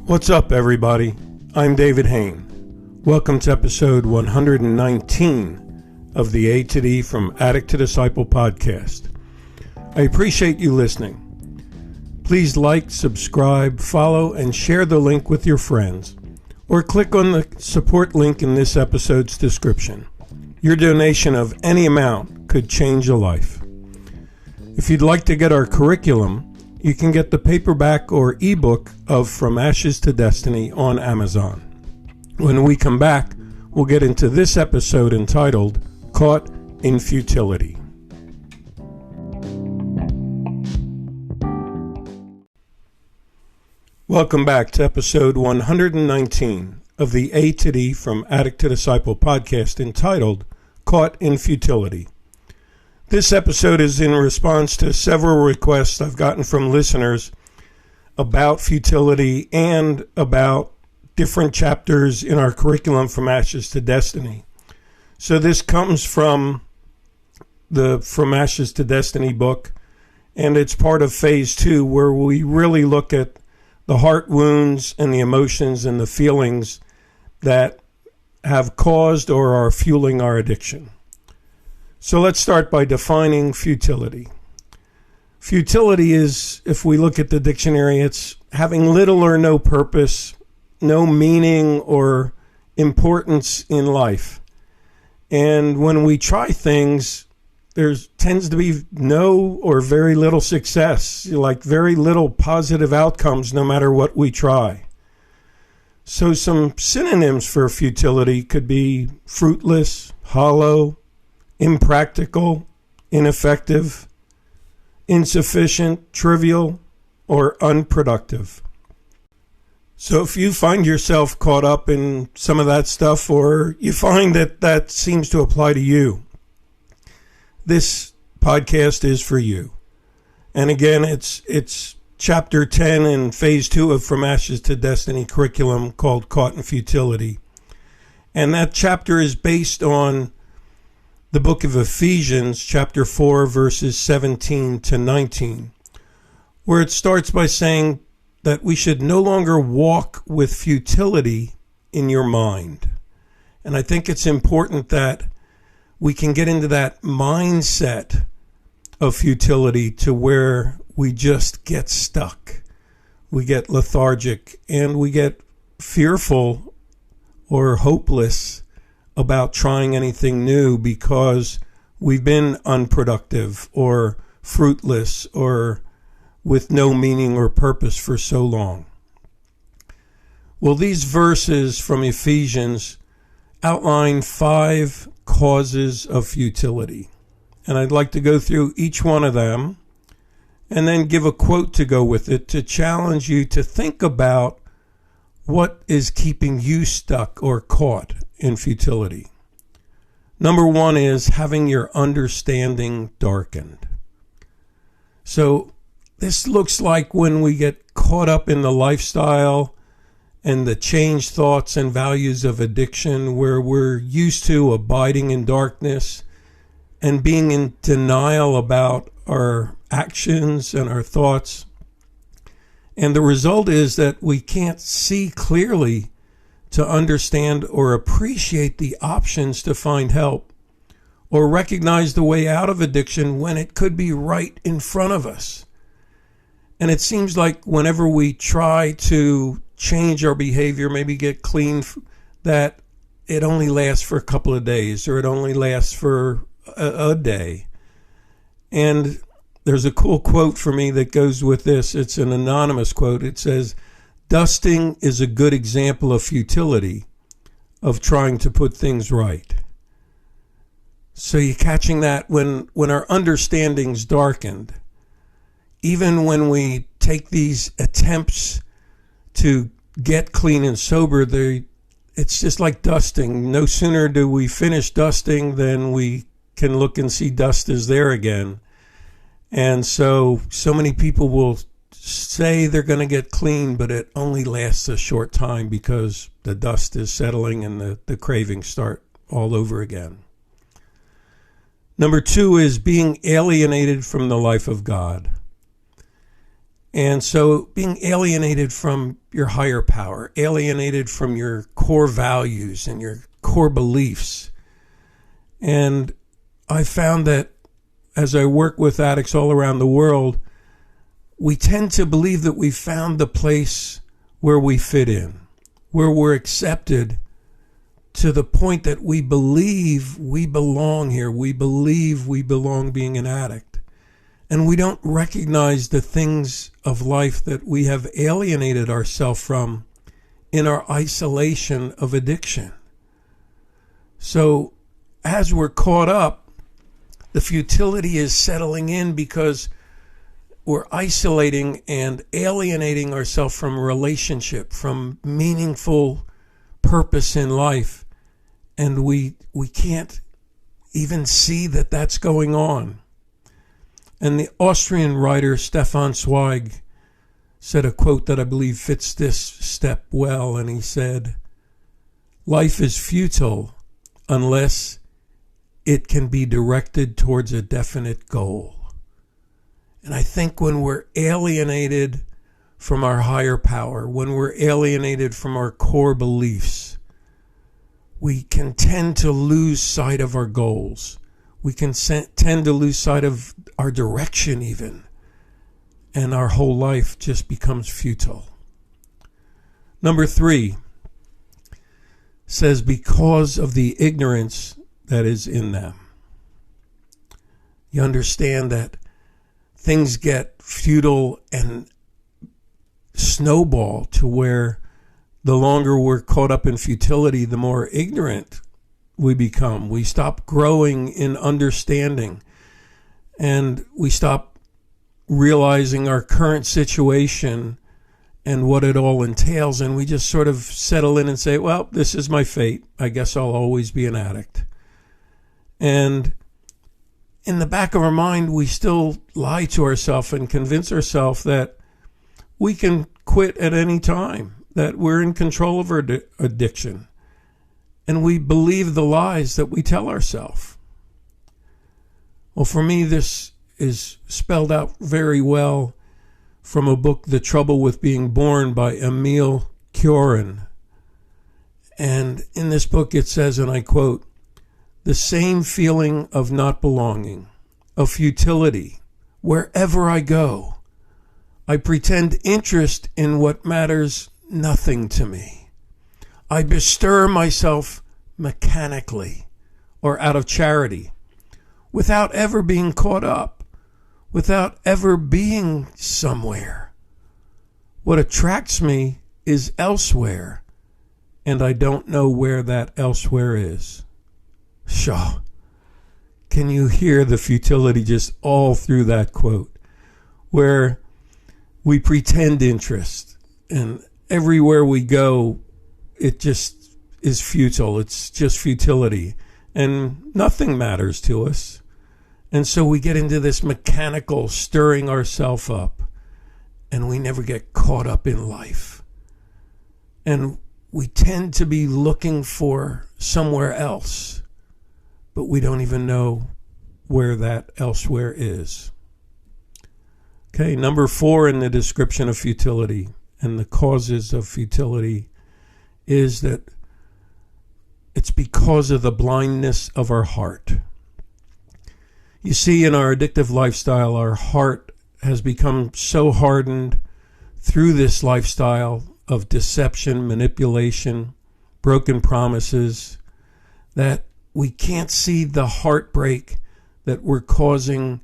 What's up, everybody? I'm David Hain. Welcome to episode 119 of the A to D from Addict to Disciple podcast. I appreciate you listening. Please like, subscribe, follow, and share the link with your friends, or click on the support link in this episode's description. Your donation of any amount could change a life. If you'd like to get our curriculum, you can get the paperback or ebook of From Ashes to Destiny on Amazon. When we come back, we'll get into this episode entitled Caught in Futility. Welcome back to episode 119 of the A to D from Addict to Disciple podcast entitled Caught in Futility. This episode is in response to several requests I've gotten from listeners about futility and about different chapters in our curriculum From Ashes to Destiny. So this comes from the From Ashes to Destiny book, and it's part of phase 2, where we really look at the heart wounds and the emotions and the feelings that have caused or are fueling our addiction. So let's start by defining futility. Futility is, if we look at the dictionary, it's having little or no purpose, no meaning or importance in life. And when we try things, there tends to be no or very little success, like very little positive outcomes no matter what we try. So some synonyms for futility could be fruitless, hollow, impractical, ineffective, insufficient, trivial, or unproductive. So if you find yourself caught up in some of that stuff, or you find that that seems to apply to you, this podcast is for you. And again, it's chapter 10 in phase 2 of From Ashes to Destiny curriculum called Caught in Futility. And that chapter is based on the book of Ephesians, chapter 4, verses 17 to 19, where it starts by saying that we should no longer walk with futility in your mind. And I think it's important that we can get into that mindset of futility to where we just get stuck. We get lethargic and we get fearful or hopeless about trying anything new because we've been unproductive or fruitless or with no meaning or purpose for so long. Well, these verses from Ephesians outline 5 causes of futility. And I'd like to go through each one of them and then give a quote to go with it to challenge you to think about what is keeping you stuck or caught in futility. Number 1 is having your understanding darkened. So this looks like when we get caught up in the lifestyle and the changed thoughts and values of addiction, where we're used to abiding in darkness and being in denial about our actions and our thoughts. And the result is that we can't see clearly to understand or appreciate the options to find help, or recognize the way out of addiction when it could be right in front of us. And it seems like whenever we try to change our behavior, maybe get clean, that it only lasts for a couple of days, or it only lasts for a day. And there's a cool quote for me that goes with this. It's an anonymous quote. It says, "Dusting is a good example of futility, of trying to put things right." So you're catching that when our understanding's darkened, even when we take these attempts to get clean and sober, it's just like dusting. No sooner do we finish dusting than we can look and see dust is there again. And so many people will say they're going to get clean, but it only lasts a short time because the dust is settling and the cravings start all over again. Number 2 is being alienated from the life of God. And so being alienated from your higher power, alienated from your core values and your core beliefs. And I found that as I work with addicts all around the world, we tend to believe that we found the place where we fit in, where we're accepted to the point that we believe we belong here. We believe we belong being an addict. And we don't recognize the things of life that we have alienated ourselves from in our isolation of addiction. So as we're caught up, the futility is settling in because we're isolating and alienating ourselves from relationship, from meaningful purpose in life. And we can't even see that that's going on. And the Austrian writer Stefan Zweig said a quote that I believe fits this step well. And he said, "Life is futile unless it can be directed towards a definite goal." And I think when we're alienated from our higher power, when we're alienated from our core beliefs, we can tend to lose sight of our goals. We can tend to lose sight of our direction even. And our whole life just becomes futile. Number 3 says, because of the ignorance that is in them. You understand that things get futile and snowball to where the longer we're caught up in futility, the more ignorant we become. We stop growing in understanding, and we stop realizing our current situation and what it all entails, and we just sort of settle in and say, well, this is my fate. I guess I'll always be an addict. And in the back of our mind, we still lie to ourselves and convince ourselves that we can quit at any time, that we're in control of our addiction. And we believe the lies that we tell ourselves. Well, for me, this is spelled out very well from a book, The Trouble with Being Born by Emil Cioran. And in this book it says, and I quote, "The same feeling of not belonging, of futility, wherever I go. I pretend interest in what matters nothing to me. I bestir myself mechanically or out of charity, without ever being caught up, without ever being somewhere. What attracts me is elsewhere, and I don't know where that elsewhere is." Shaw. Can you hear the futility just all through that quote? Where we pretend interest, and everywhere we go, it just is futile. It's just futility, and nothing matters to us. And so we get into this mechanical stirring ourselves up, and we never get caught up in life. And we tend to be looking for somewhere else, but we don't even know where that elsewhere is. Okay, number 4 in the description of futility and the causes of futility is that it's because of the blindness of our heart. You see, in our addictive lifestyle, our heart has become so hardened through this lifestyle of deception, manipulation, broken promises, that we can't see the heartbreak that we're causing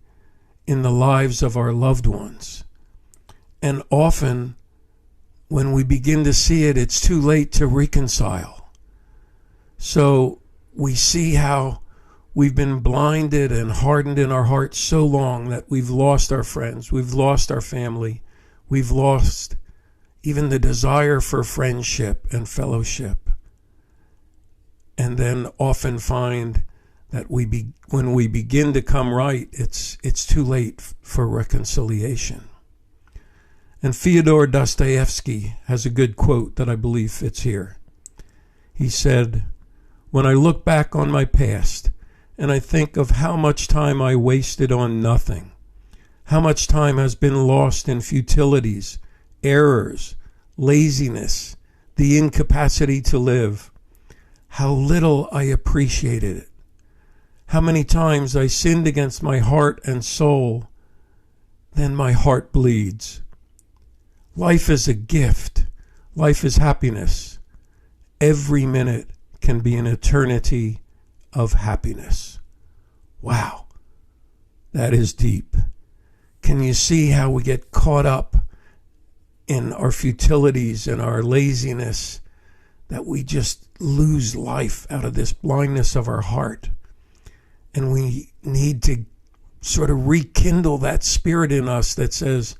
in the lives of our loved ones. And often, when we begin to see it, it's too late to reconcile. So we see how we've been blinded and hardened in our hearts so long that we've lost our friends, we've lost our family, we've lost even the desire for friendship and fellowship. And then often find that when we begin to come right, it's too late for reconciliation. And Fyodor Dostoevsky has a good quote that I believe fits here. He said, "When I look back on my past and I think of how much time I wasted on nothing, How much time has been lost in futilities, errors, laziness, the incapacity to live. How little I appreciated it. How many times I sinned against my heart and soul, then my heart bleeds. Life is a gift. Life is happiness. Every minute can be an eternity of happiness. Wow, that is deep. Can you see how we get caught up in our futilities and our laziness, that we just lose life out of this blindness of our heart? And we need to sort of rekindle that spirit in us that says,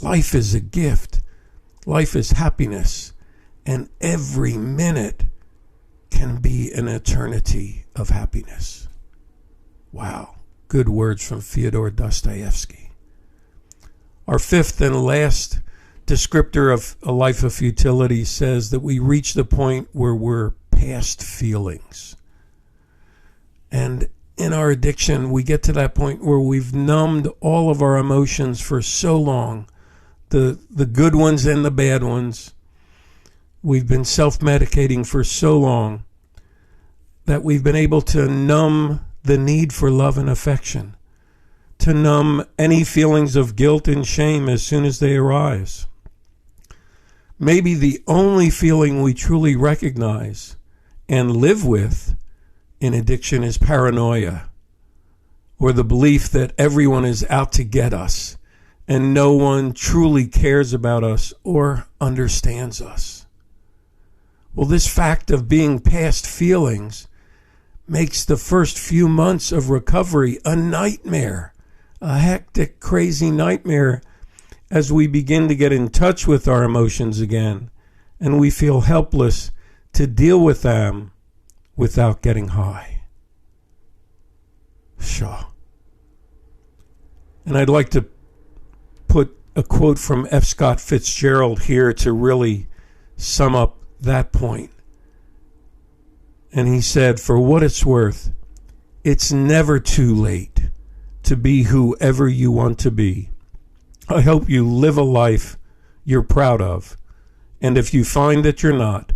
life is a gift. Life is happiness. And every minute can be an eternity of happiness. Wow. Good words from Fyodor Dostoevsky. Our fifth and last descriptor of a life of futility says that we reach the point where we're past feelings. And in our addiction, we get to that point where we've numbed all of our emotions for so long, the good ones and the bad ones. We've been self-medicating for so long that we've been able to numb the need for love and affection, to numb any feelings of guilt and shame as soon as they arise. Maybe the only feeling we truly recognize and live with in addiction is paranoia, or the belief that everyone is out to get us and no one truly cares about us or understands us. Well, this fact of being past feelings makes the first few months of recovery a nightmare, a hectic, crazy nightmare, as we begin to get in touch with our emotions again and we feel helpless to deal with them without getting high. Sure. And I'd like to put a quote from F. Scott Fitzgerald here to really sum up that point. And he said, "For what it's worth, it's never too late to be whoever you want to be. I hope you live a life you're proud of. And if you find that you're not,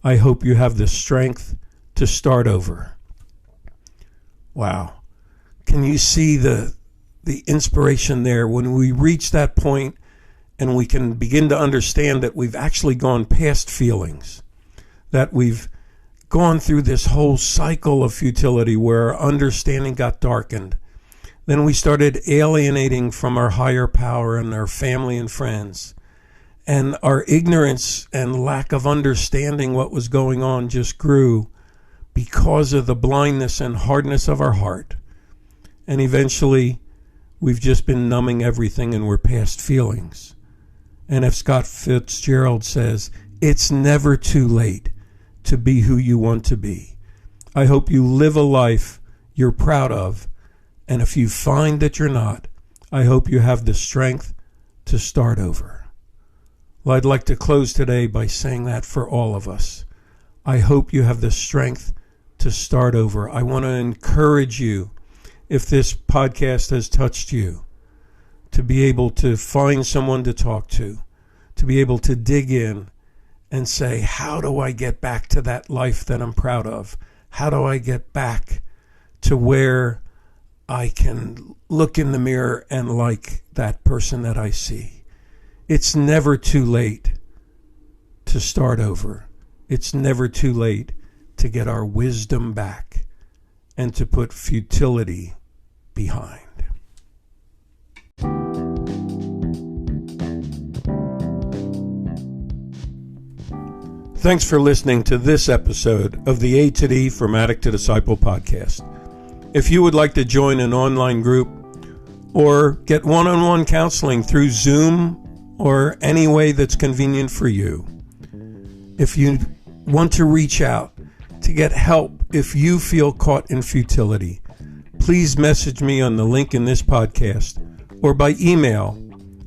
I hope you have the strength to start over." Wow. Can you see the inspiration there when we reach that point and we can begin to understand that we've actually gone past feelings, that we've gone through this whole cycle of futility where our understanding got darkened. Then we started alienating from our higher power and our family and friends. And our ignorance and lack of understanding what was going on just grew because of the blindness and hardness of our heart. And eventually, we've just been numbing everything and we're past feelings. And F. Scott Fitzgerald says, it's never too late to be who you want to be. I hope you live a life you're proud of. And if you find that you're not, I hope you have the strength to start over. Well, I'd like to close today by saying that for all of us. I hope you have the strength to start over. I want to encourage you, if this podcast has touched you, to be able to find someone to talk to be able to dig in and say, how do I get back to that life that I'm proud of? How do I get back to where I can look in the mirror and like that person that I see? It's never too late to start over. It's never too late to get our wisdom back and to put futility behind. Thanks for listening to this episode of the A to D from Addict to Disciple podcast. If you would like to join an online group or get one-on-one counseling through Zoom or any way that's convenient for you, if you want to reach out to get help if you feel caught in futility, please message me on the link in this podcast or by email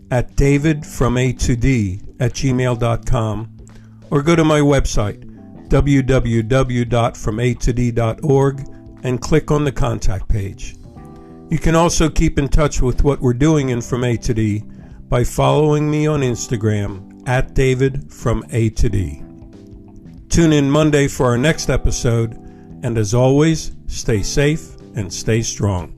at davidfroma2d@gmail.com or go to my website www.fromatod.org and click on the contact page. You can also keep in touch with what we're doing in From A to D by following me on Instagram at David from A to D. Tune in Monday for our next episode, and as always, stay safe and stay strong.